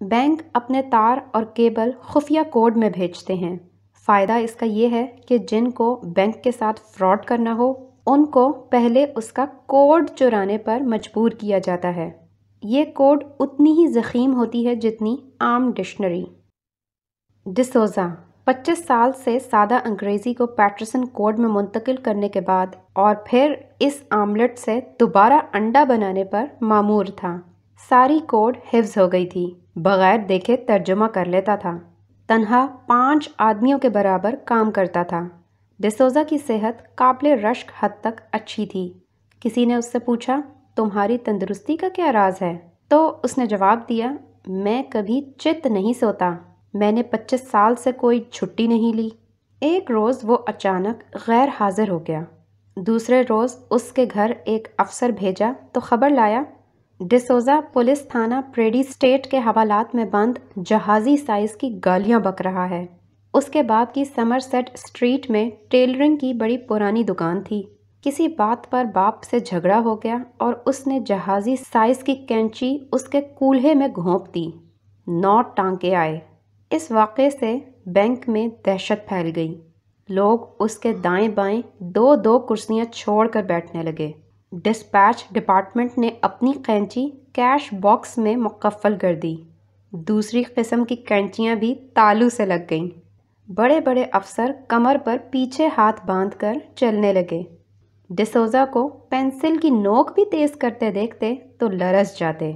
Bank اپنے تار اور کیبل خفیہ کوڈ میں بھیجتے ہیں۔ فائدہ اس کا یہ ہے کہ جن کو بینک کے ساتھ فراڈ کرنا ہو ان کو پہلے اس کا کوڈ چرانے پر مجبور کیا جاتا ہے۔ یہ کوڈ اتنی ہی ضخیم ہوتی ہے جتنی عام ڈکشنری۔ ڈسوزا 25 سال سے سادہ انگریزی کو پیٹرسن کوڈ میں منتقل کرنے کے بعد اور پھر اس آملیٹ سے دوبارہ انڈا بنانے پر مامور تھا۔ ساری کوڈ حفظ ہو گئی تھی، بغیر دیکھے ترجمہ کر لیتا تھا۔ تنہا 5 آدمیوں کے برابر کام کرتا تھا۔ ڈسوزا کی صحت قابل رشک حد تک اچھی تھی۔ کسی نے اس سے پوچھا، تمہاری تندرستی کا کیا راز ہے؟ تو اس نے جواب دیا، میں کبھی چت نہیں سوتا، میں نے 25 سال سے کوئی چھٹی نہیں لی۔ ایک روز وہ اچانک غیر حاضر ہو گیا۔ دوسرے روز اس کے گھر ایک افسر بھیجا تو خبر لایا، ڈسوزا پولیس تھانہ پریڈی اسٹیٹ کے حوالات میں بند جہازی سائز کی گالیاں بک رہا ہے۔ اس کے باپ کی سمرسیٹ اسٹریٹ میں ٹیلرنگ کی بڑی پرانی دکان تھی۔ کسی بات پر باپ سے جھگڑا ہو گیا اور اس نے جہازی سائز کی کینچی اس کے کولہے میں گھونپ دی۔ 9 ٹانکے آئے۔ اس واقعے سے بینک میں دہشت پھیل گئی۔ لوگ اس کے دائیں بائیں 2 کرسیاں چھوڑ کر بیٹھنے لگے۔ ڈسپیچ ڈپارٹمنٹ نے اپنی قینچی کیش باکس میں مقفل کر دی۔ دوسری قسم کی قینچیاں بھی تالو سے لگ گئیں۔ بڑے بڑے افسر کمر پر پیچھے ہاتھ باندھ کر چلنے لگے۔ ڈسوزا کو پینسل کی نوک بھی تیز کرتے دیکھتے تو لرز جاتے۔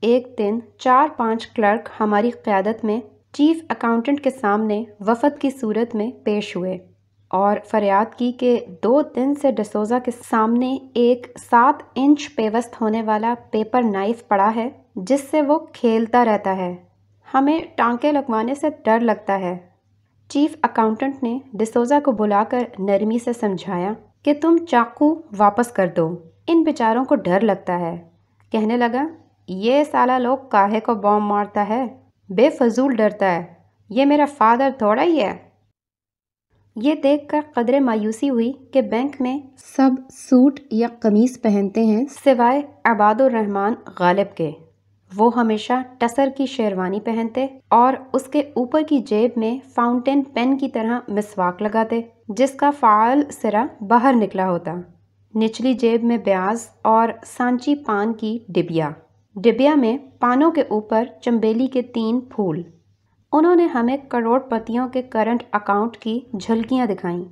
ایک دن 4-5 کلرک ہماری قیادت میں چیف اکاؤنٹنٹ کے سامنے وفد کی صورت میں پیش ہوئے اور فریاد کی کہ 2 دن سے ڈسوزا کے سامنے ایک 7 انچ پیوست ہونے والا پیپر نائف پڑا ہے جس سے وہ کھیلتا رہتا ہے۔ ہمیں ٹانکے لگوانے سے ڈر لگتا ہے۔ چیف اکاؤنٹنٹ نے ڈسوزا کو بلا کر نرمی سے سمجھایا کہ تم چاقو واپس کر دو، ان بیچاروں کو ڈر لگتا ہے۔ کہنے لگا، یہ سالہ لوگ کاہے کو بوم مارتا ہے، بے فضول ڈرتا ہے، یہ میرا فادر تھوڑا ہی ہے۔ یہ دیکھ کر قدرے مایوسی ہوئی کہ بینک میں سب سوٹ یا قمیص پہنتے ہیں سوائے عباد الرحمن غالب کے۔ وہ ہمیشہ ٹسر کی شیروانی پہنتے اور اس کے اوپر کی جیب میں فاؤنٹین پین کی طرح مسواک لگاتے جس کا فعال سرا باہر نکلا ہوتا۔ نچلی جیب میں بیاز اور سانچی پان کی ڈبیا میں پانوں کے اوپر چنبیلی کے 3 پھول۔ انہوں نے ہمیں کروڑ پتیوں کے کرنٹ اکاؤنٹ کی جھلکیاں دکھائیں۔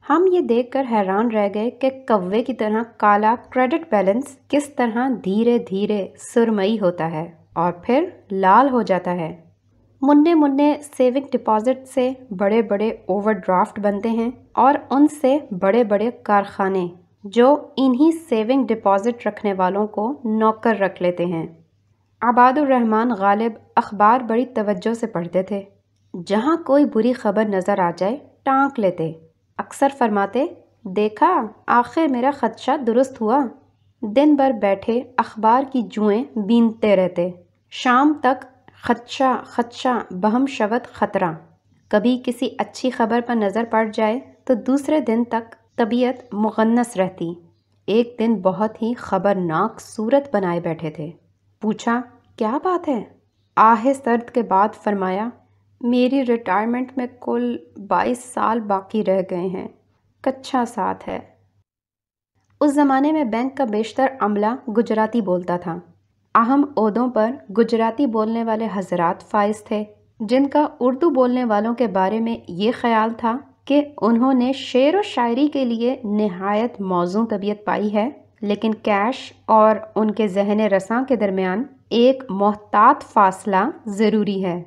ہم یہ دیکھ کر حیران رہ گئے کہ کوے کی طرح کالا کریڈٹ بیلنس کس طرح دھیرے دھیرے سرمئی ہوتا ہے اور پھر لال ہو جاتا ہے۔ مننے سیونگ ڈپازٹ سے بڑے بڑے اوور ڈرافٹ بنتے ہیں اور ان سے بڑے بڑے کارخانے جو انہی سیونگ ڈپازٹ رکھنے والوں کو نوکر رکھ لیتے ہیں۔ عباد الرحمن غالب اخبار بڑی توجہ سے پڑھتے تھے۔ جہاں کوئی بری خبر نظر آ جائے ٹانک لیتے۔ اکثر فرماتے، دیکھا آخر میرا خدشہ درست ہوا۔ دن بھر بیٹھے اخبار کی جوئیں بینتے رہتے۔ شام تک خدشہ بہم شود خطرہ۔ کبھی کسی اچھی خبر پر نظر پڑ جائے تو دوسرے دن تک طبیعت مغنس رہتی۔ ایک دن بہت ہی خبرناک صورت بنائے بیٹھے تھے۔ پوچھا، کیا بات ہے؟ آہ سرد کے بعد فرمایا، میری ریٹائرمنٹ میں کل 22 سال باقی رہ گئے ہیں، کچھا ساتھ ہے۔ اس زمانے میں بینک کا بیشتر عملہ گجراتی بولتا تھا۔ اہم عہدوں پر گجراتی بولنے والے حضرات فائز تھے جن کا اردو بولنے والوں کے بارے میں یہ خیال تھا کہ انہوں نے شعر و شاعری کے لیے نہایت موزوں طبیعت پائی ہے، لیکن کیش اور ان کے ذہن رساں کے درمیان ایک محتاط فاصلہ ضروری ہے۔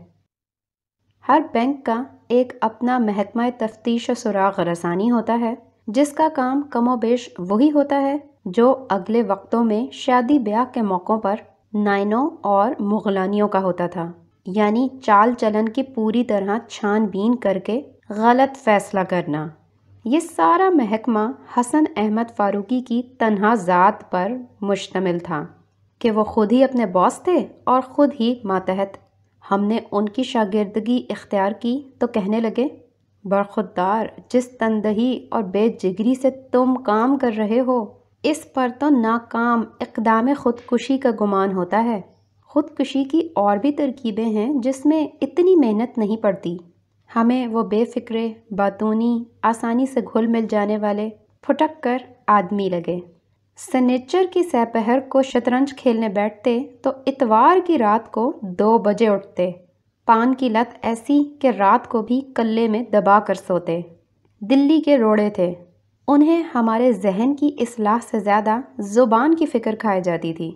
ہر بینک کا ایک اپنا محکمہ تفتیش و سراغ رسانی ہوتا ہے جس کا کام کم و بیش وہی ہوتا ہے جو اگلے وقتوں میں شادی بیاہ کے موقعوں پر نائنوں اور مغلانیوں کا ہوتا تھا، یعنی چال چلن کی پوری طرح چھان بین کر کے غلط فیصلہ کرنا۔ یہ سارا محکمہ حسن احمد فاروقی کی تنہا ذات پر مشتمل تھا کہ وہ خود ہی اپنے باس تھے اور خود ہی ماتحت۔ ہم نے ان کی شاگردگی اختیار کی تو کہنے لگے، برخودار، جس تندہی اور بے جگری سے تم کام کر رہے ہو اس پر تو ناکام اقدام خودکشی کا گمان ہوتا ہے۔ خودکشی کی اور بھی ترکیبیں ہیں جس میں اتنی محنت نہیں پڑتی. ہمیں وہ بے فکرے، باتونی، آسانی سے گھل مل جانے والے پھٹک کر آدمی لگے. سنیچر کی سپہر کو شطرنج کھیلنے بیٹھتے تو اتوار کی رات کو 2 بجے اٹھتے. پان کی لت ایسی کہ رات کو بھی کلے میں دبا کر سوتے. دلی کے روڑے تھے. انہیں ہمارے ذہن کی اصلاح سے زیادہ زبان کی فکر کھائی جاتی تھی.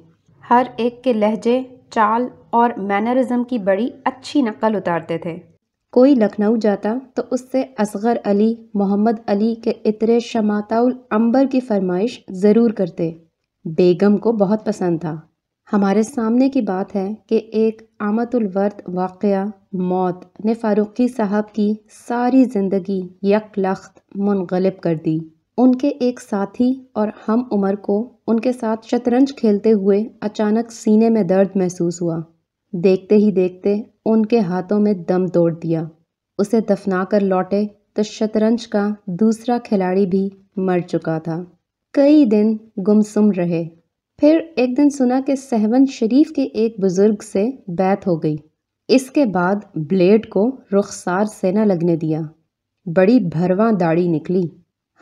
ہر ایک کے لہجے، چال اور مینرزم کی بڑی اچھی نقل اتارتے تھے. کوئی لکھنؤ جاتا تو اس سے اصغر علی، محمد علی کے عطر شماتہ العنبر کی فرمائش ضرور کرتے. بیگم کو بہت پسند تھا. ہمارے سامنے کی بات ہے کہ ایک آمد الورد واقعہ موت نے فاروقی صاحب کی ساری زندگی یک لخت منقلب کر دی. ان کے ایک ساتھی اور ہم عمر کو ان کے ساتھ شطرنج کھیلتے ہوئے اچانک سینے میں درد محسوس ہوا. دیکھتے ہی دیکھتے ان کے ہاتھوں میں دم توڑ دیا. اسے دفنا کر لوٹے تو شطرنج کا دوسرا کھلاڑی بھی مر چکا تھا. کئی دن گمسم رہے. پھر ایک دن سنا کہ سہون شریف کے ایک بزرگ سے بیعت ہو گئی. اس کے بعد بلیڈ کو رخسار سے نہ لگنے دیا. بڑی بھرواں داڑھی نکلی.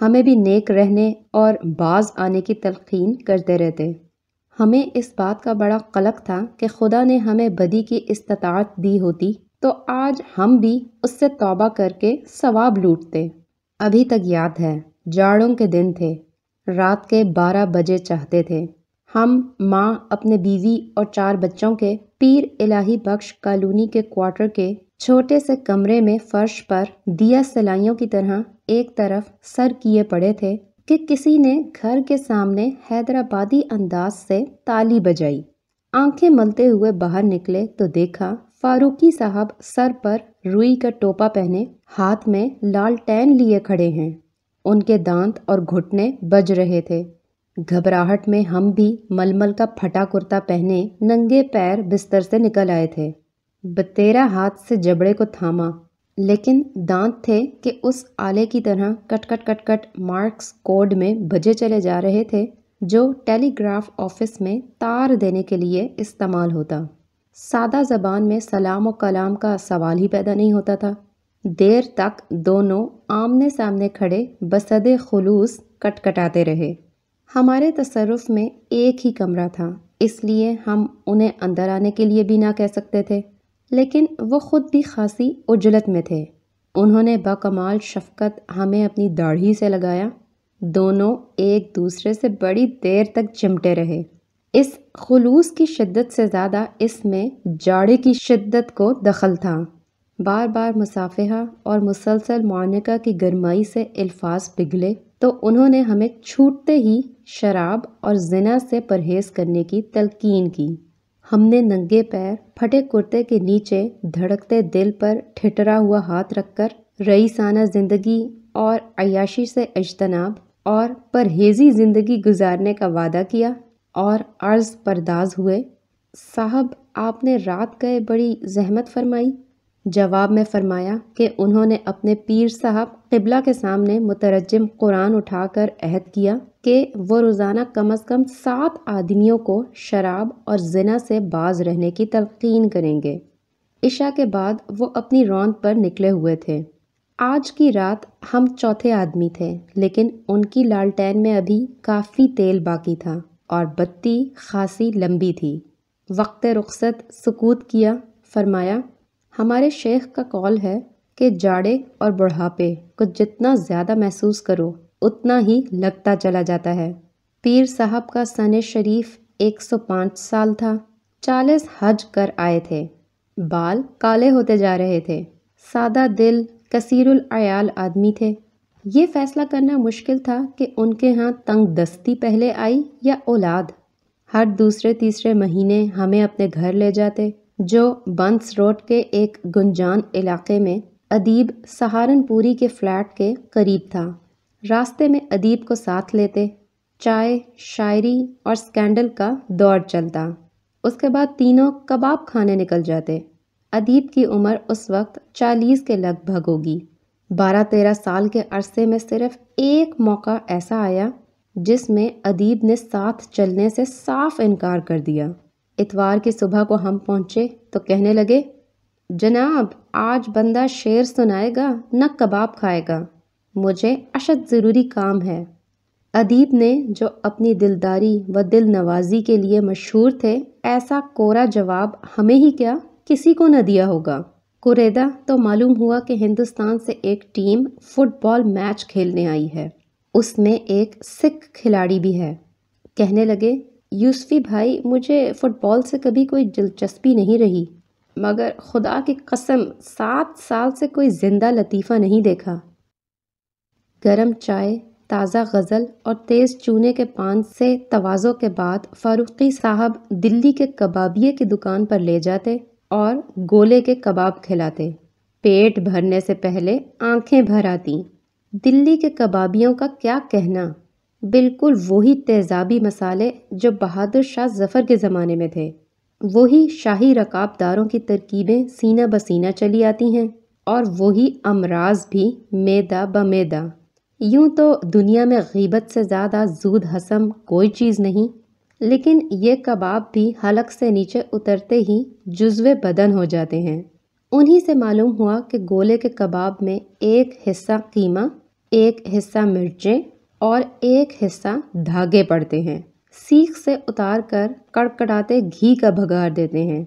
ہمیں بھی نیک رہنے اور باز آنے کی تلقین کرتے رہتے. ہمیں اس بات کا بڑا قلق تھا کہ خدا نے ہمیں بدی کی استطاعت دی ہوتی تو آج ہم بھی اس سے توبہ کر کے ثواب لوٹتے. ابھی تک یاد ہے، جاڑوں کے دن تھے. رات کے 12 بجے چاہتے تھے. ہم، ماں، اپنے بیوی اور 4 بچوں کے پیر الہی بخش کالونی کے کوارٹر کے چھوٹے سے کمرے میں فرش پر دیا سلائیوں کی طرح ایک طرف سر کیے پڑے تھے کہ کسی نے گھر کے سامنے حیدرآبادی انداز سے تالی بجائی. آنکھیں ملتے ہوئے باہر نکلے تو دیکھا فاروقی صاحب سر پر روئی کا ٹوپا پہنے ہاتھ میں لالٹین لیے کھڑے ہیں. ان کے دانت اور گھٹنے بج رہے تھے. گھبراہٹ میں ہم بھی ململ کا پھٹا کرتا پہنے ننگے پیر بستر سے نکل آئے تھے. بتیرا ہاتھ سے جبڑے کو تھاما، لیکن دانت تھے کہ اس آلے کی طرح کٹ کٹ کٹ کٹ مارکس کوڈ میں بجے چلے جا رہے تھے جو ٹیلی گراف آفس میں تار دینے کے لیے استعمال ہوتا. سادہ زبان میں سلام و کلام کا سوال ہی پیدا نہیں ہوتا تھا. دیر تک دونوں آمنے سامنے کھڑے بصد خلوص کٹ کٹاتے رہے. ہمارے تصرف میں ایک ہی کمرہ تھا، اس لیے ہم انہیں اندر آنے کے لیے بھی نہ کہہ سکتے تھے، لیکن وہ خود بھی خاصی عجلت میں تھے. انہوں نے باکمال شفقت ہمیں اپنی داڑھی سے لگایا. دونوں ایک دوسرے سے بڑی دیر تک چمٹے رہے. اس خلوص کی شدت سے زیادہ اس میں جاڑے کی شدت کو دخل تھا. بار بار مصافحہ اور مسلسل معانقہ کی گرمائی سے الفاظ پگھلے تو انہوں نے ہمیں چھوٹتے ہی شراب اور زنا سے پرہیز کرنے کی تلقین کی. ہم نے ننگے پیر پھٹے کرتے کے نیچے دھڑکتے دل پر ٹھٹرا ہوا ہاتھ رکھ کر رئیسانہ زندگی اور عیاشی سے اجتناب اور پرہیزی زندگی گزارنے کا وعدہ کیا اور عرض پرداز ہوئے، صاحب آپ نے رات گئے بڑی زحمت فرمائی. جواب میں فرمایا کہ انہوں نے اپنے پیر صاحب قبلہ کے سامنے مترجم قرآن اٹھا کر عہد کیا کہ وہ روزانہ کم از کم 7 آدمیوں کو شراب اور زنا سے باز رہنے کی تلقین کریں گے. عشاء کے بعد وہ اپنی روند پر نکلے ہوئے تھے. آج کی رات ہم چوتھے آدمی تھے، لیکن ان کی لالٹین میں ابھی کافی تیل باقی تھا اور بتی خاصی لمبی تھی. وقت رخصت سکوت کیا. فرمایا، ہمارے شیخ کا قول ہے کہ جاڑے اور بڑھاپے کو جتنا زیادہ محسوس کرو اتنا ہی لگتا چلا جاتا ہے. پیر صاحب کا سن شریف 105 سال تھا. 40 حج کر آئے تھے. بال کالے ہوتے جا رہے تھے. سادہ دل، کثیر العیال آدمی تھے. یہ فیصلہ کرنا مشکل تھا کہ ان کے ہاں تنگ دستی پہلے آئی یا اولاد. ہر دوسرے تیسرے مہینے ہمیں اپنے گھر لے جاتے جو بنس روڈ کے ایک گنجان علاقے میں ادیب سہارنپوری کے فلیٹ کے قریب تھا. راستے میں ادیب کو ساتھ لیتے. چائے، شاعری اور سکینڈل کا دور چلتا. اس کے بعد تینوں کباب کھانے نکل جاتے. ادیب کی عمر اس وقت 40 کے لگ بھگ ہوگی. 12-13 سال کے عرصے میں صرف ایک موقع ایسا آیا جس میں ادیب نے ساتھ چلنے سے صاف انکار کر دیا. اتوار کی صبح کو ہم پہنچے تو کہنے لگے، جناب آج بندہ شعر سنائے گا نہ کباب کھائے گا، مجھے اشد ضروری کام ہے۔ ادیب نے جو اپنی دلداری و دل نوازی کے لیے مشہور تھے، ایسا کورا جواب ہمیں ہی کیا کسی کو نہ دیا ہوگا۔ قریدہ تو معلوم ہوا کہ ہندوستان سے ایک ٹیم فٹ بال میچ کھیلنے آئی ہے، اس میں ایک سکھ کھلاڑی بھی ہے۔ کہنے لگے، یوسفی بھائی مجھے فٹ بال سے کبھی کوئی دلچسپی نہیں رہی، مگر خدا کی قسم 7 سال سے کوئی زندہ لطیفہ نہیں دیکھا۔ گرم چائے، تازہ غزل اور تیز چونے کے پان سے تواضع کے بعد فاروقی صاحب دلی کے کبابیے کی دکان پر لے جاتے اور گولے کے کباب کھلاتے۔ پیٹ بھرنے سے پہلے آنکھیں بھر آتی۔ دلی کے کبابیوں کا کیا کہنا، بالکل وہی تیزابی مسالے جو بہادر شاہ ظفر کے زمانے میں تھے، وہی شاہی رکابداروں کی ترکیبیں سینہ بسینہ چلی آتی ہیں، اور وہی امراض بھی میدہ بمیدہ۔ یوں تو دنیا میں غیبت سے زیادہ زود ہضم کوئی چیز نہیں، لیکن یہ کباب بھی حلق سے نیچے اترتے ہی جزو بدن ہو جاتے ہیں۔ انہی سے معلوم ہوا کہ گولے کے کباب میں ایک حصہ قیمہ، ایک حصہ مرچیں اور ایک حصہ دھاگے پڑتے ہیں، سیخ سے اتار کر کڑکڑاتے گھی کا بھگار دیتے ہیں۔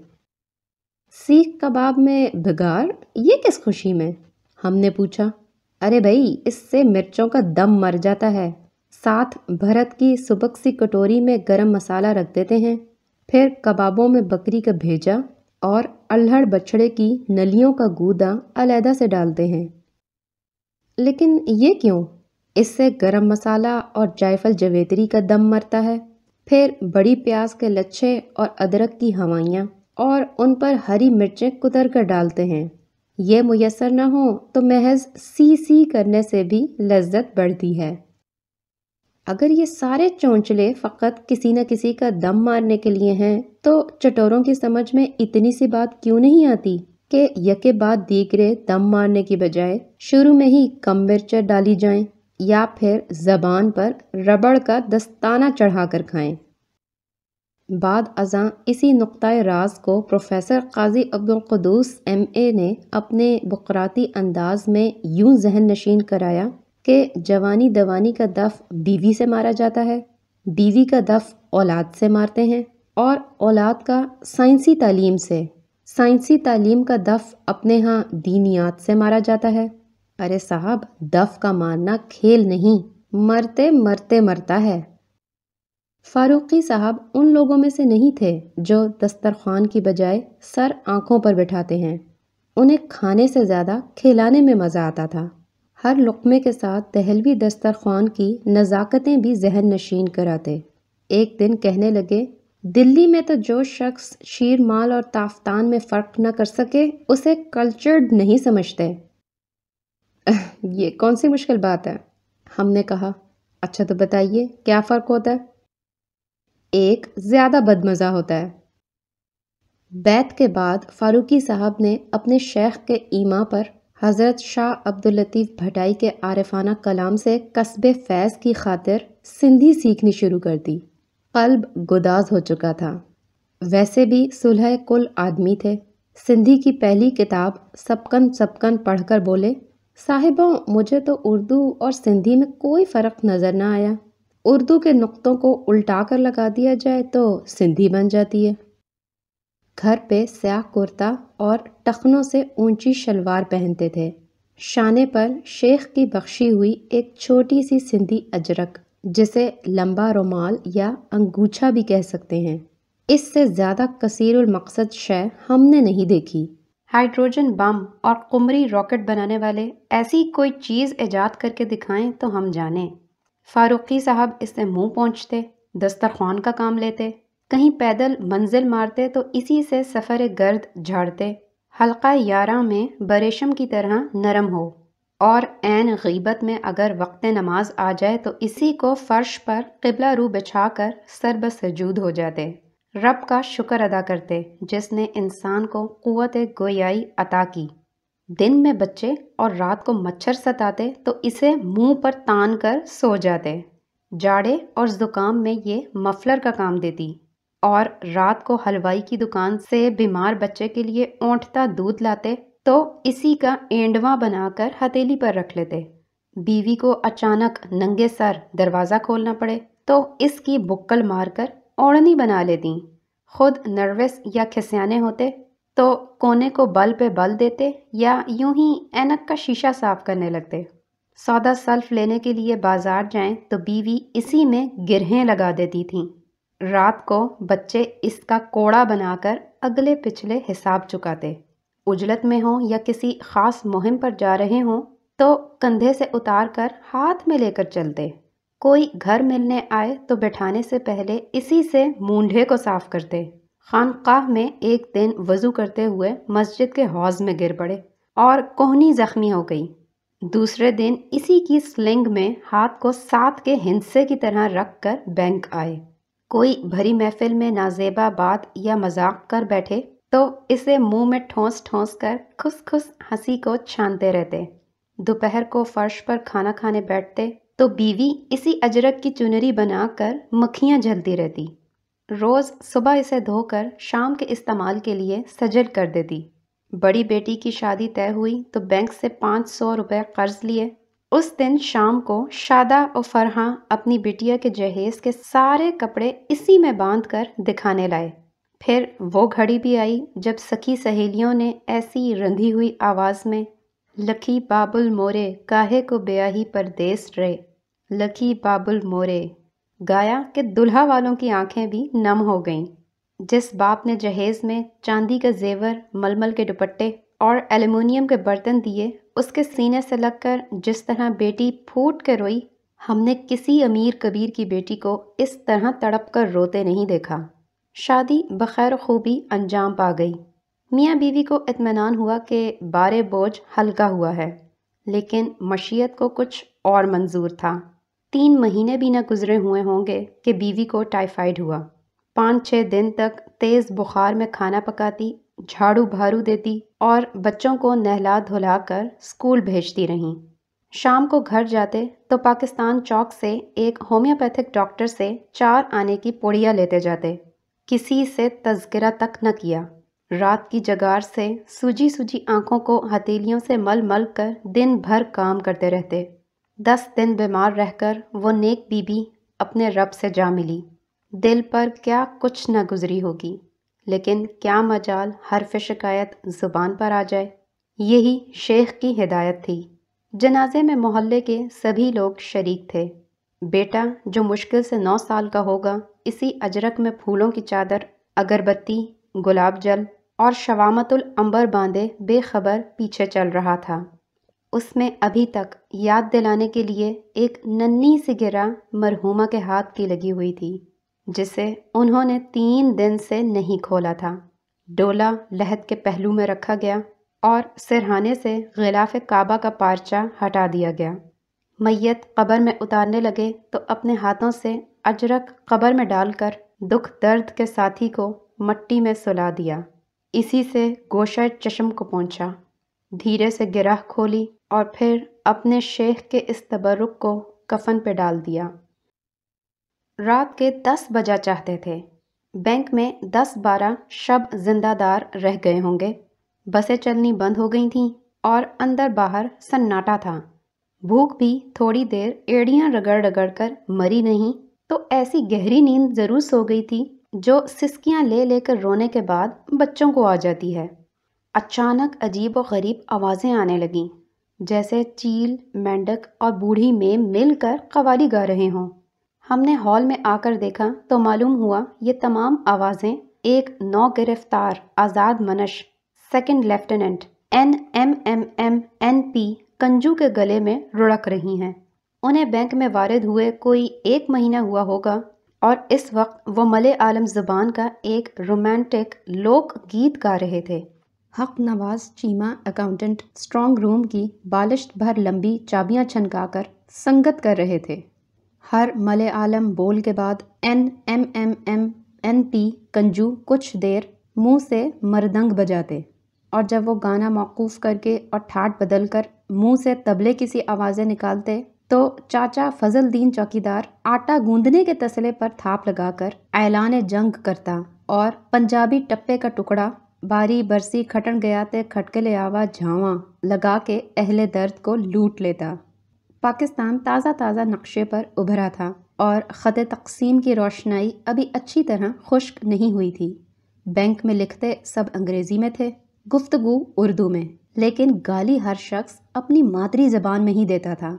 سیخ کباب میں بھگار، یہ کس خوشی میں؟ ہم نے پوچھا۔ ارے بھائی، اس سے مرچوں کا دم مر جاتا ہے۔ ساتھ بھرت کی سبک سی کٹوری میں گرم مسالہ رکھ دیتے ہیں، پھر کبابوں میں بکری کا بھیجا اور الہڑ بچھڑے کی نلیوں کا گودا علیحدہ سے ڈالتے ہیں۔ لیکن یہ کیوں؟ اس سے گرم مسالہ اور جائفل جویتری کا دم مرتا ہے، پھر بڑی پیاز کے لچھے اور ادرک کی ہوائیاں، اور ان پر ہری مرچیں کتر کر ڈالتے ہیں۔ یہ میسر نہ ہو تو محض سی سی کرنے سے بھی لذت بڑھتی ہے۔ اگر یہ سارے چونچلے فقط کسی نہ کسی کا دم مارنے کے لیے ہیں تو چٹوروں کی سمجھ میں اتنی سی بات کیوں نہیں آتی کہ یکے بعد دیگرے دم مارنے کی بجائے شروع میں ہی کم مرچیں ڈالی جائیں، یا پھر زبان پر ربڑ کا دستانہ چڑھا کر کھائیں۔ بعد ازاں اسی نقطۂ راز کو پروفیسر قاضی عبدالقدوس ایم.اے. نے اپنے بقراتی انداز میں یوں ذہن نشین کرایا کہ جوانی دوانی کا دف بیوی سے مارا جاتا ہے، بیوی کا دف اولاد سے مارتے ہیں، اور اولاد کا سائنسی تعلیم سے، سائنسی تعلیم کا دف اپنے ہاں دینیات سے مارا جاتا ہے۔ ارے صاحب، دف کا مارنا کھیل نہیں، مرتے مرتے مرتا ہے۔ فاروقی صاحب ان لوگوں میں سے نہیں تھے جو دسترخوان کی بجائے سر آنکھوں پر بٹھاتے ہیں، انہیں کھانے سے زیادہ کھلانے میں مزہ آتا تھا۔ ہر لقمے کے ساتھ دہلوی دسترخوان کی نزاکتیں بھی ذہن نشین کراتے۔ ایک دن کہنے لگے، دلی میں تو جو شخص شیر مال اور تافتان میں فرق نہ کر سکے اسے کلچرڈ نہیں سمجھتے۔ یہ کون سی مشکل بات ہے؟ ہم نے کہا۔ اچھا تو بتائیے کیا فرق ہوتا ہے؟ ایک زیادہ بدمزہ ہوتا ہے۔ بیعت کے بعد فاروقی صاحب نے اپنے شیخ کے ایما پر حضرت شاہ عبداللطیف بھٹائی کے عارفانہ کلام سے کسب فیض کی خاطر سندھی سیکھنی شروع کر دی۔ قلب گداز ہو چکا تھا۔ ویسے بھی صلح کل آدمی تھے۔ سندھی کی پہلی کتاب سبکن سبکن پڑھ کر بولے، صاحبوں مجھے تو اردو اور سندھی میں کوئی فرق نظر نہ آیا، اردو کے نقطوں کو الٹا کر لگا دیا جائے تو سندھی بن جاتی ہے۔ گھر پہ سیاہ کرتا اور ٹخنوں سے اونچی شلوار پہنتے تھے، شانے پر شیخ کی بخشی ہوئی ایک چھوٹی سی سندھی اجرک جسے لمبا رومال یا انگوچھا بھی کہہ سکتے ہیں۔ اس سے زیادہ کثیر المقصد شے ہم نے نہیں دیکھی۔ ہائیڈروجن بم اور قمری راکٹ بنانے والے ایسی کوئی چیز ایجاد کر کے دکھائیں تو ہم جانیں۔ فاروقی صاحب اس سے منہ پونچھتے، دسترخوان کا کام لیتے، کہیں پیدل منزل مارتے تو اسی سے سفر گرد جھاڑتے، حلقہ 11 میں بریشم کی طرح نرم ہو، اور عین غیبت میں اگر وقت نماز آ جائے تو اسی کو فرش پر قبلہ رو بچھا کر سر بسجود ہو جاتے، رب کا شکر ادا کرتے جس نے انسان کو قوت گویائی عطا کی۔ دن میں بچے اور رات کو مچھر ستاتے تو اسے منہ پر تان کر سو جاتے، جاڑے اور زکام میں یہ مفلر کا کام دیتی۔ اور رات کو حلوائی کی دکان سے بیمار بچے کے لیے اونٹتا دودھ لاتے تو اسی کا اینڈواں بنا کر ہتھیلی پر رکھ لیتے۔ بیوی کو اچانک ننگے سر دروازہ کھولنا پڑے تو اس کی بکل مار کر اوڑھنی بنا لیتی۔ خود نروس یا کھسیانے ہوتے تو کونے کو بل پہ بل دیتے یا یوں ہی اینک کا شیشہ صاف کرنے لگتے۔ سودا سلف لینے کے لیے بازار جائیں تو بیوی اسی میں گرہیں لگا دیتی تھیں۔ رات کو بچے اس کا کوڑا بنا کر اگلے پچھلے حساب چکاتے۔ اجلت میں ہوں یا کسی خاص مہم پر جا رہے ہوں تو کندھے سے اتار کر ہاتھ میں لے کر چلتے۔ کوئی گھر ملنے آئے تو بٹھانے سے پہلے اسی سے مونڈھے کو صاف کرتے۔ خانقاہ میں ایک دن وضو کرتے ہوئے مسجد کے حوض میں گر پڑے اور کوہنی زخمی ہو گئی۔ دوسرے دن اسی کی سلنگ میں ہاتھ کو 7 کے ہندسے کی طرح رکھ کر بینک آئے۔ کوئی بھری محفل میں نازیبا بات یا مذاق کر بیٹھے تو اسے منہ میں ٹھونس ٹھونس کر کھس کھس ہنسی کو چھانتے رہتے۔ دوپہر کو فرش پر کھانا کھانے بیٹھتے تو بیوی اسی اجرک کی چنری بنا کر مکھیاں جھلتی رہتی۔ روز صبح اسے دھو کر شام کے استعمال کے لیے سجل کر دیتی۔ بڑی بیٹی کی شادی طے ہوئی تو بینک سے 500 روپے قرض لیے۔ اس دن شام کو شادہ و فرحاں اپنی بیٹیا کے جہیز کے سارے کپڑے اسی میں باندھ کر دکھانے لائے۔ پھر وہ گھڑی بھی آئی جب سخی سہیلیوں نے ایسی رندھی ہوئی آواز میں لکھی بابل مورے کاہے کو بیاہی پردیس رے، لکھی بابل مورے گایا کہ دلہا والوں کی آنکھیں بھی نم ہو گئیں۔ جس باپ نے جہیز میں چاندی کا زیور، ململ کے دوپٹے اور ایلومینیم کے برتن دیے، اس کے سینے سے لگ کر جس طرح بیٹی پھوٹ کے روئی، ہم نے کسی امیر کبیر کی بیٹی کو اس طرح تڑپ کر روتے نہیں دیکھا۔ شادی بخیر و خوبی انجام پا گئی۔ میاں بیوی کو اطمینان ہوا کہ بار بوجھ ہلکا ہوا ہے، لیکن مشیت کو کچھ اور منظور تھا۔ 3 مہینے بھی نہ گزرے ہوئے ہوں گے کہ بیوی کو ٹائیفائیڈ ہوا۔ 5-6 دن تک تیز بخار میں کھانا پکاتی، جھاڑو بھارو دیتی اور بچوں کو نہلا دھلا کر اسکول بھیجتی رہیں۔ شام کو گھر جاتے تو پاکستان چوک سے ایک ہومیوپیتھک ڈاکٹر سے 4 آنے کی پوڑیاں لیتے جاتے۔ کسی سے تذکرہ تک نہ کیا۔ رات کی جگار سے سوجی سوجی آنکھوں کو ہتھیلیوں سے مل مل کر دن بھر کام کرتے رہتے۔ 10 دن بیمار رہ کر وہ نیک بی بی اپنے رب سے جا ملی۔ دل پر کیا کچھ نہ گزری ہوگی، لیکن کیا مجال حرف شکایت زبان پر آ جائے۔ یہی شیخ کی ہدایت تھی۔ جنازے میں محلے کے سبھی لوگ شریک تھے۔ بیٹا جو مشکل سے 9 سال کا ہوگا، اسی اجرک میں پھولوں کی چادر، اگربتی، گلاب جل اور شوامت العنبر باندھے بے خبر پیچھے چل رہا تھا۔ اس میں ابھی تک یاد دلانے کے لیے ایک ننھی سی گرہ مرحومہ کے ہاتھ کی لگی ہوئی تھی، جسے انہوں نے 3 دن سے نہیں کھولا تھا۔ ڈولا لحد کے پہلو میں رکھا گیا اور سرہانے سے غلاف کعبہ کا پارچہ ہٹا دیا گیا۔ میت قبر میں اتارنے لگے تو اپنے ہاتھوں سے اجرک قبر میں ڈال کر دکھ درد کے ساتھی کو مٹی میں سلا دیا۔ اسی سے گوشہ چشم کو پہنچا، دھیرے سے گرہ کھولی اور پھر اپنے شیخ کے اس تبرک کو کفن پہ ڈال دیا۔ رات کے 10 بجا چاہتے تھے۔ بینک میں 10-12 شب زندہ دار رہ گئے ہوں گے۔ بسیں چلنی بند ہو گئی تھیں اور اندر باہر سناٹا تھا۔ بھوک بھی تھوڑی دیر ایڑیاں رگڑ رگڑ کر مری نہیں تو ایسی گہری نیند ضرور سو گئی تھی جو سسکیاں لے لے کر رونے کے بعد بچوں کو آ جاتی ہے۔ اچانک عجیب و غریب آوازیں آنے لگیں، جیسے چیل، مینڈک اور بوڑھی میم مل کر قوالی گا رہے ہوں۔ ہم نے ہال میں آ کر دیکھا تو معلوم ہوا یہ تمام آوازیں ایک نو گرفتار آزاد منش سیکنڈ لیفٹیننٹ NMMM NP کنجو کے گلے میں رڑک رہی ہیں۔ انہیں بینک میں وارد ہوئے کوئی 1 مہینہ ہوا ہوگا اور اس وقت وہ ملے عالم زبان کا ایک رومانٹک لوک گیت گا رہے تھے۔ حق نواز چیمہ اکاؤنٹنٹ اسٹرانگ روم کی بالشت بھر لمبی چابیاں چھنکا کر سنگت کر رہے تھے۔ ہر ملے عالم بول کے بعد NMMM NP کنجو کچھ دیر منہ سے مردنگ بجاتے، اور جب وہ گانا موقوف کر کے اور ٹھاٹ بدل کر منہ سے طبلے کی سی آوازیں نکالتے تو چاچا فضل دین چوکیدار آٹا گوندنے کے تسلے پر تھاپ لگا کر اعلان جنگ کرتا اور پنجابی ٹپے کا ٹکڑا باری برسی کھٹن گیا تے کھٹکلے آوا جھاواں لگا کے اہل درد کو لوٹ لیتا۔ پاکستان تازہ تازہ نقشے پر ابھرا تھا اور خط تقسیم کی روشنائی ابھی اچھی طرح خشک نہیں ہوئی تھی۔ بینک میں لکھتے سب انگریزی میں تھے، گفتگو اردو میں، لیکن گالی ہر شخص اپنی مادری زبان میں ہی دیتا تھا۔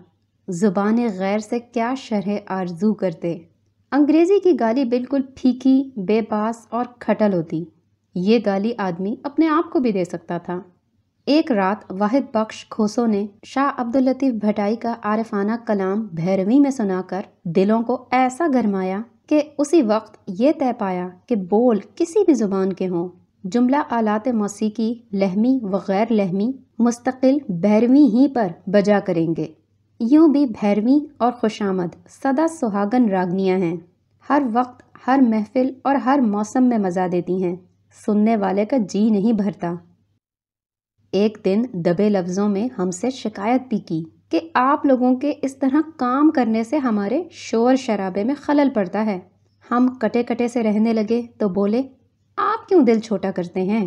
زبان غیر سے کیا شرح آرزو کرتے۔ انگریزی کی گالی بالکل پھیکی، بے باس اور کھٹل ہوتی۔ یہ گالی آدمی اپنے آپ کو بھی دے سکتا تھا۔ ایک رات واحد بخش کھوسو نے شاہ عبداللطیف بھٹائی کا عارفانہ کلام بھیرویں میں سنا کر دلوں کو ایسا گرمایا کہ اسی وقت یہ طے پایا کہ بول کسی بھی زبان کے ہوں، جملہ آلات موسیقی لحمی و غیر لحمی مستقل بھیرویں ہی پر بجا کریں گے۔ یوں بھی بھیرویں اور خوشامد سدا سہاگن راگنیاں ہیں، ہر وقت ہر محفل اور ہر موسم میں مزہ دیتی ہیں، سننے والے کا جی نہیں بھرتا۔ ایک دن دبے لفظوں میں ہم سے شکایت بھی کی کہ آپ لوگوں کے اس طرح کام کرنے سے ہمارے شور شرابے میں خلل پڑتا ہے۔ ہم کٹے کٹے سے رہنے لگے تو بولے، آپ کیوں دل چھوٹا کرتے ہیں؟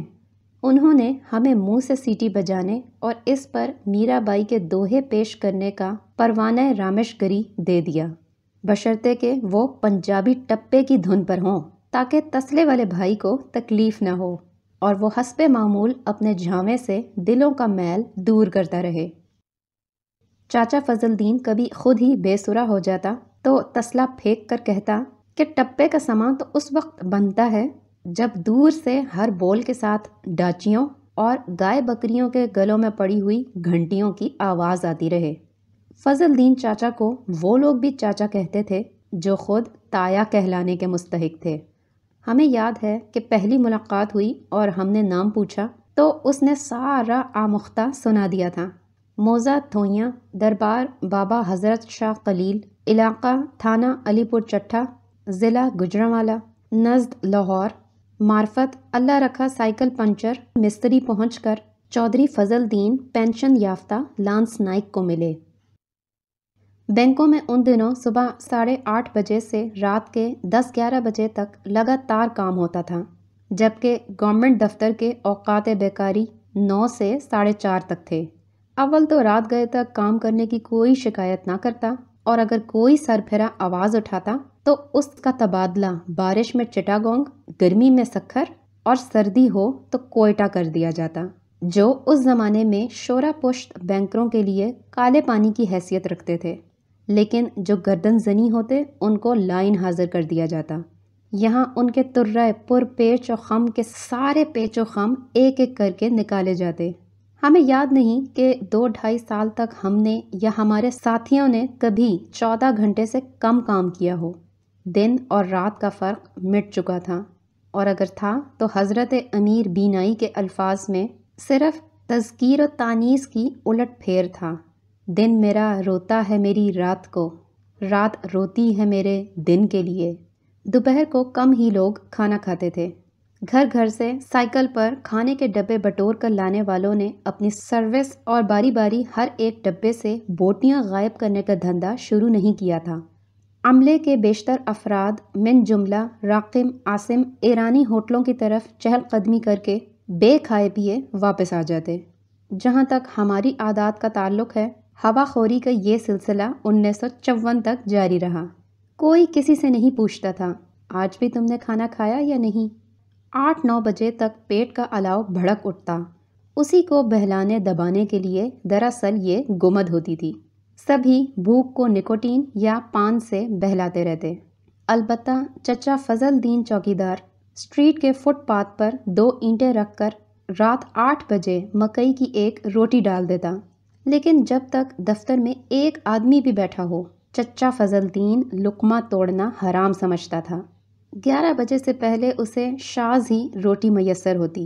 انہوں نے ہمیں منہ سے سیٹی بجانے اور اس پر میرا بائی کے دوہے پیش کرنے کا پروانہ رامش گری دے دیا، بشرطے کہ وہ پنجابی ٹپے کی دھن پر ہوں تاکہ تسلے والے بھائی کو تکلیف نہ ہو اور وہ حسب معمول اپنے جھاوے سے دلوں کا میل دور کرتا رہے۔ چاچا فضل دین کبھی خود ہی بے سرا ہو جاتا تو تسلا پھینک کر کہتا کہ ٹپے کا سماں تو اس وقت بنتا ہے جب دور سے ہر بول کے ساتھ ڈاچیوں اور گائے بکریوں کے گلوں میں پڑی ہوئی گھنٹیوں کی آواز آتی رہے۔ فضل دین چاچا کو وہ لوگ بھی چاچا کہتے تھے جو خود تایا کہلانے کے مستحق تھے۔ ہمیں یاد ہے کہ پہلی ملاقات ہوئی اور ہم نے نام پوچھا تو اس نے سارا آمختہ سنا دیا تھا۔ موزہ تھوئیاں، دربار بابا حضرت شاہ قلیل، علاقہ تھانہ علی پور چٹھا، ضلع گجرانوالہ، نزد لاہور، معرفت اللہ رکھا سائیکل پنچر مستری پہنچ کر چودھری فضل دین پینشن یافتہ لانس نائک کو ملے۔ بینکوں میں ان دنوں صبح 8:30 بجے سے رات کے 10-11 بجے تک لگاتار کام ہوتا تھا، جبکہ گورنمنٹ دفتر کے اوقات بیکاری 9 سے 4:30 تک تھے۔ اول تو رات گئے تک کام کرنے کی کوئی شکایت نہ کرتا، اور اگر کوئی سرپھرا آواز اٹھاتا تو اس کا تبادلہ بارش میں چٹاگونگ، گرمی میں سکھر اور سردی ہو تو کوئٹہ کر دیا جاتا، جو اس زمانے میں شورا پشت بینکروں کے لیے کالے پانی کی حیثیت رکھتے تھے، لیکن جو گردن زنی ہوتے ان کو لائن حاضر کر دیا جاتا۔ یہاں ان کے ترائے پر پیچ و خم کے سارے پیچ و خم ایک ایک کر کے نکالے جاتے۔ ہمیں یاد نہیں کہ 2-2.5 سال تک ہم نے یا ہمارے ساتھیوں نے کبھی 14 گھنٹے سے کم کام کیا ہو۔ دن اور رات کا فرق مٹ چکا تھا، اور اگر تھا تو حضرت امیر بینائی کے الفاظ میں صرف تذکیر و تانیث کی الٹ پھیر تھا۔ دن میرا روتا ہے میری رات کو، رات روتی ہے میرے دن کے لیے۔ دوپہر کو کم ہی لوگ کھانا کھاتے تھے۔ گھر گھر سے سائیکل پر کھانے کے ڈبے بٹور کر لانے والوں نے اپنی سروس اور باری باری ہر ایک ڈبے سے بوٹیاں غائب کرنے کا دھندا شروع نہیں کیا تھا۔ عملے کے بیشتر افراد من جملہ راقم، عاصم ایرانی ہوٹلوں کی طرف چہل قدمی کر کے بے کھائے پیے واپس آ جاتے۔ جہاں تک ہماری عادات کا تعلق ہے، ہوا خوری کا یہ سلسلہ 1954 تک جاری رہا۔ کوئی کسی سے نہیں پوچھتا تھا، آج بھی تم نے کھانا کھایا یا نہیں؟ 8-9 بجے تک پیٹ کا الاؤ بھڑک اٹھتا، اسی کو بہلانے دبانے کے لیے دراصل یہ گمد ہوتی تھی۔ سبھی بھوک کو نکوٹین یا پان سے بہلاتے رہتے۔ البتہ چچا فضل دین چوکیدار اسٹریٹ کے فٹ پاتھ پر 2 اینٹیں رکھ کر رات 8 بجے مکئی کی ایک روٹی ڈال دیتا، لیکن جب تک دفتر میں ایک آدمی بھی بیٹھا ہو، چچا فضل دین لقمہ توڑنا حرام سمجھتا تھا۔ 11 بجے سے پہلے اسے شاز ہی روٹی میسر ہوتی۔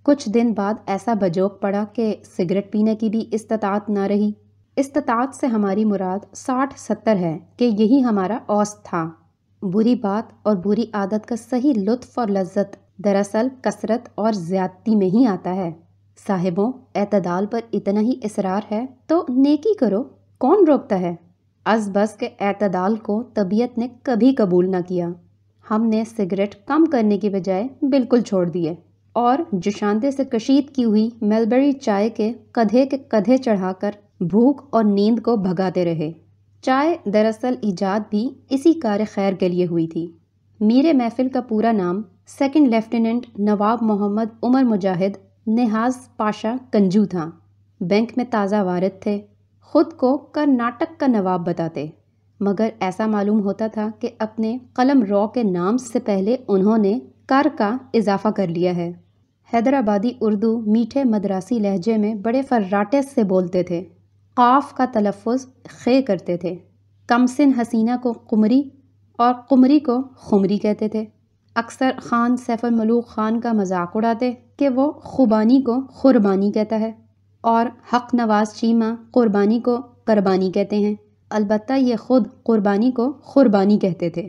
کچھ دن بعد ایسا بجوک پڑا کہ سگریٹ پینے کی بھی استطاعت نہ رہی۔ استطاعت سے ہماری مراد 60-70 ہے کہ یہی ہمارا اوسط تھا۔ بری بات اور بری عادت کا صحیح لطف اور لذت دراصل کثرت اور زیادتی میں ہی آتا ہے۔ صاحبوں، اعتدال پر اتنا ہی اصرار ہے تو نیکی کرو، کون روکتا ہے؟ از بس کے اعتدال کو طبیعت نے کبھی قبول نہ کیا۔ ہم نے سگریٹ کم کرنے کی بجائے بالکل چھوڑ دیے اور جوشاندے سے کشید کی ہوئی ملبری چائے کے قدھے چڑھا کر بھوک اور نیند کو بھگاتے رہے۔ چائے دراصل ایجاد بھی اسی کار خیر کے لیے ہوئی تھی۔ میر محفل کا پورا نام سیکنڈ لیفٹیننٹ نواب محمد عمر مجاہد نہاز پاشا کنجو تھا۔ بینک میں تازہ وارد تھے، خود کو کرناٹک کا نواب بتاتے، مگر ایسا معلوم ہوتا تھا کہ اپنے قلم رو کے نام سے پہلے انہوں نے کر کا اضافہ کر لیا ہے۔ حیدرآبادی اردو میٹھے مدراسی لہجے میں بڑے فراٹے سے بولتے تھے، قاف کا تلفظ خے کرتے تھے، کمسن حسینہ کو قمری اور قمری کو خمری کہتے تھے۔ اکثر خان سیف الملوک خان کا مذاق اڑاتے کہ وہ خوبانی کو قربانی کہتا ہے اور حق نواز چیمہ قربانی کو قربانی کہتے ہیں، البتہ یہ خود قربانی کو قربانی کہتے تھے۔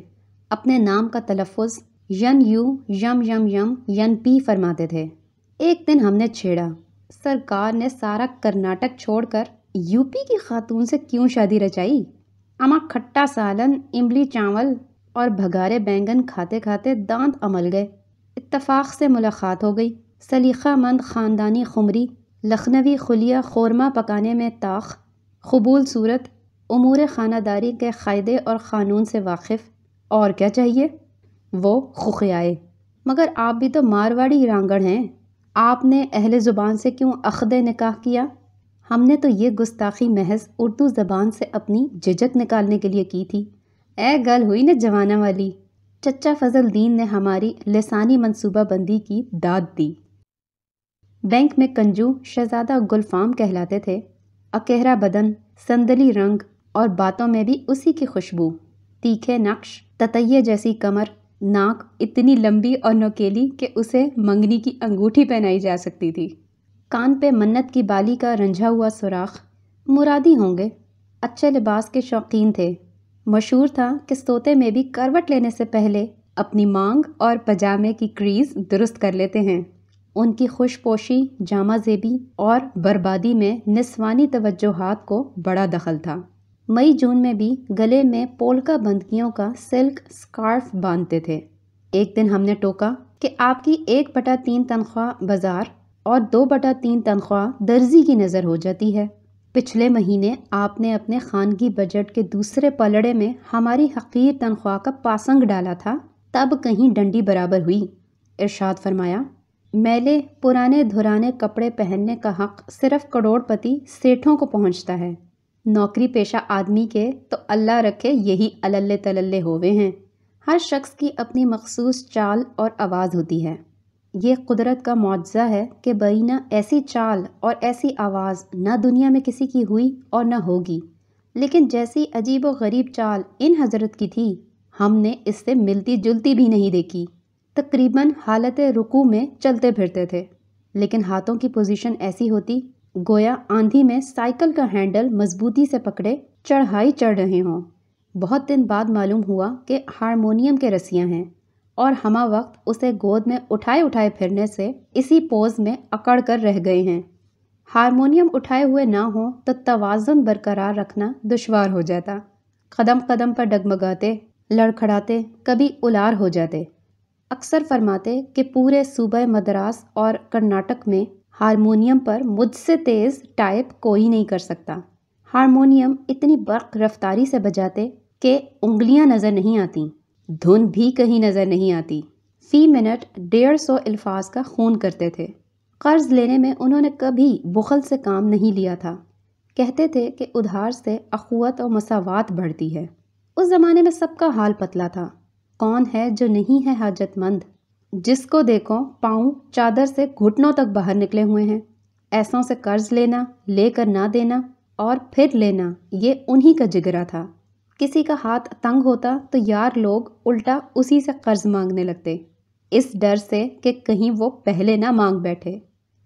اپنے نام کا تلفظ ین یو یم یم یم ین پی فرماتے تھے۔ ایک دن ہم نے چھیڑا، سرکار نے سارا کرناٹک چھوڑ کر یو پی کی خاتون سے کیوں شادی رچائی؟ اما کھٹا سالن، املی چاول اور بھگارے بینگن کھاتے کھاتے دانت عمل گئے۔ اتفاق سے ملاقات ہو گئی۔ سلیقہ مند خاندانی خمری، لکھنوی خلیہ خورما پکانے میں طاق، قبول صورت، امور خانہ داری کے قاعدے اور قانون سے واقف، اور کیا چاہیے؟ وہ خخیائے، مگر آپ بھی تو مارواڑی رانگڑ ہیں، آپ نے اہل زبان سے کیوں عقد نکاح کیا؟ ہم نے تو یہ گستاخی محض اردو زبان سے اپنی جھجک نکالنے کے لیے کی تھی۔ اے گل ہوئی نا جوانہ والی، چچا فضل دین نے ہماری لسانی منصوبہ بندی کی داد دی۔ بینک میں کنجو شہزادہ گلفام کہلاتے تھے، اکہرا بدن، سندلی رنگ اور باتوں میں بھی اسی کی خوشبو، تیکھے نقش، تتیے جیسی کمر، ناک اتنی لمبی اور نوکیلی کہ اسے منگنی کی انگوٹھی پہنائی جا سکتی تھی، کان پہ منت کی بالی کا رنجھا ہوا سوراخ۔ مرادی ہوں گے، اچھے لباس کے شوقین تھے۔ مشہور تھا کہ سوتے میں بھی کروٹ لینے سے پہلے اپنی مانگ اور پجامے کی کریز درست کر لیتے ہیں۔ ان کی خوش پوشی، جامہ زیبی اور بربادی میں نسوانی توجہات کو بڑا دخل تھا۔ مئی جون میں بھی گلے میں پولکا بندکیوں کا سلک سکارف باندھتے تھے۔ ایک دن ہم نے ٹوکا کہ آپ کی 1/3 تنخواہ بازار اور 2/3 تنخواہ درزی کی نظر ہو جاتی ہے۔ پچھلے مہینے آپ نے اپنے خانگی بجٹ کے دوسرے پلڑے میں ہماری حقیر تنخواہ کا پاسنگ ڈالا تھا، تب کہیں ڈنڈی برابر ہوئی۔ ارشاد فرمایا، میلے پرانے دھرانے کپڑے پہننے کا حق صرف کروڑ پتی سیٹھوں کو پہنچتا ہے، نوکری پیشہ آدمی کے تو اللہ رکھے یہی اللے تللے ہوئے ہیں۔ ہر شخص کی اپنی مخصوص چال اور آواز ہوتی ہے۔ یہ قدرت کا معجزہ ہے کہ بینہ ایسی چال اور ایسی آواز نہ دنیا میں کسی کی ہوئی اور نہ ہوگی، لیکن جیسی عجیب و غریب چال ان حضرت کی تھی، ہم نے اس سے ملتی جلتی بھی نہیں دیکھی۔ تقریباً حالت رکوع میں چلتے پھرتے تھے، لیکن ہاتھوں کی پوزیشن ایسی ہوتی گویا آندھی میں سائیکل کا ہینڈل مضبوطی سے پکڑے چڑھائی چڑھ رہے ہوں۔ بہت دن بعد معلوم ہوا کہ ہارمونیم کے رسیاں ہیں اور ہمہ وقت اسے گود میں اٹھائے پھرنے سے اسی پوز میں اکڑ کر رہ گئے ہیں۔ ہارمونیم اٹھائے ہوئے نہ ہوں تو توازن برقرار رکھنا دشوار ہو جاتا، قدم قدم پر ڈگمگاتے، لڑکھڑاتے، کبھی الار ہو جاتے۔ اکثر فرماتے کہ پورے صوبہ مدراس اور کرناٹک میں ہارمونیم پر مجھ سے تیز ٹائپ کوئی نہیں کر سکتا۔ ہارمونیم اتنی برق رفتاری سے بجاتے کہ انگلیاں نظر نہیں آتیں، دھن بھی کہیں نظر نہیں آتی۔ فی منٹ 150 الفاظ کا خون کرتے تھے۔ قرض لینے میں انہوں نے کبھی بخل سے کام نہیں لیا تھا۔ کہتے تھے کہ ادھار سے اخوت اور مساوات بڑھتی ہے۔ اس زمانے میں سب کا حال پتلا تھا۔ کون ہے جو نہیں ہے حاجت مند؟ جس کو دیکھو پاؤں چادر سے گھٹنوں تک باہر نکلے ہوئے ہیں۔ ایسوں سے قرض لینا، لے کر نہ دینا اور پھر لینا، یہ انہی کا جگرا تھا۔ کسی کا ہاتھ تنگ ہوتا تو یار لوگ الٹا اسی سے قرض مانگنے لگتے، اس ڈر سے کہ کہیں وہ پہلے نہ مانگ بیٹھے۔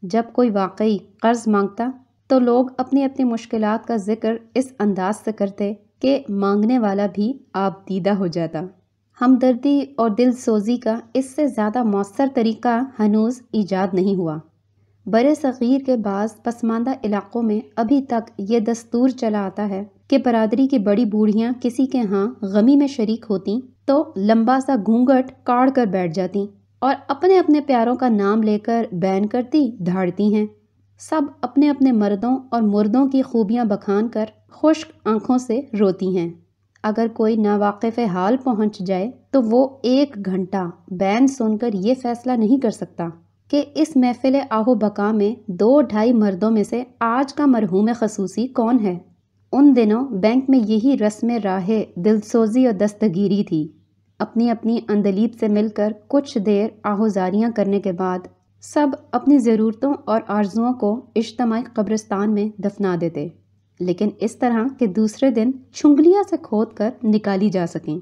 جب کوئی واقعی قرض مانگتا تو لوگ اپنی اپنی مشکلات کا ذکر اس انداز سے کرتے کہ مانگنے والا بھی آپ دیدہ ہو جاتا۔ ہمدردی اور دل سوزی کا اس سے زیادہ مؤثر طریقہ ہنوز ایجاد نہیں ہوا۔ برصغیر کے بعض پسماندہ علاقوں میں ابھی تک یہ دستور چلا آتا ہے کہ برادری کی بڑی بوڑھیاں کسی کے ہاں غمی میں شریک ہوتیں تو لمبا سا گھونگھٹ کاڑ کر بیٹھ جاتیں اور اپنے اپنے پیاروں کا نام لے کر بین کرتی دھاڑتی ہیں۔ سب اپنے اپنے مردوں اور مردوں کی خوبیاں بخان کر خشک آنکھوں سے روتی ہیں۔ اگر کوئی ناواقف حال پہنچ جائے تو وہ 1 گھنٹہ بین سن کر یہ فیصلہ نہیں کر سکتا کہ اس محفل آہو بقا میں 2-2.5 مردوں میں سے آج کا مرحوم خصوصی کون ہے۔ ان دنوں بینک میں یہی رسم راہ دلسوزی اور دستگیری تھی۔ اپنی اپنی اندلیب سے مل کر کچھ دیر آہوزاریاں کرنے کے بعد سب اپنی ضرورتوں اور آرزوؤں کو اجتماعی قبرستان میں دفنا دیتے، لیکن اس طرح کہ دوسرے دن چھنگلیاں سے کھود کر نکالی جا سکیں۔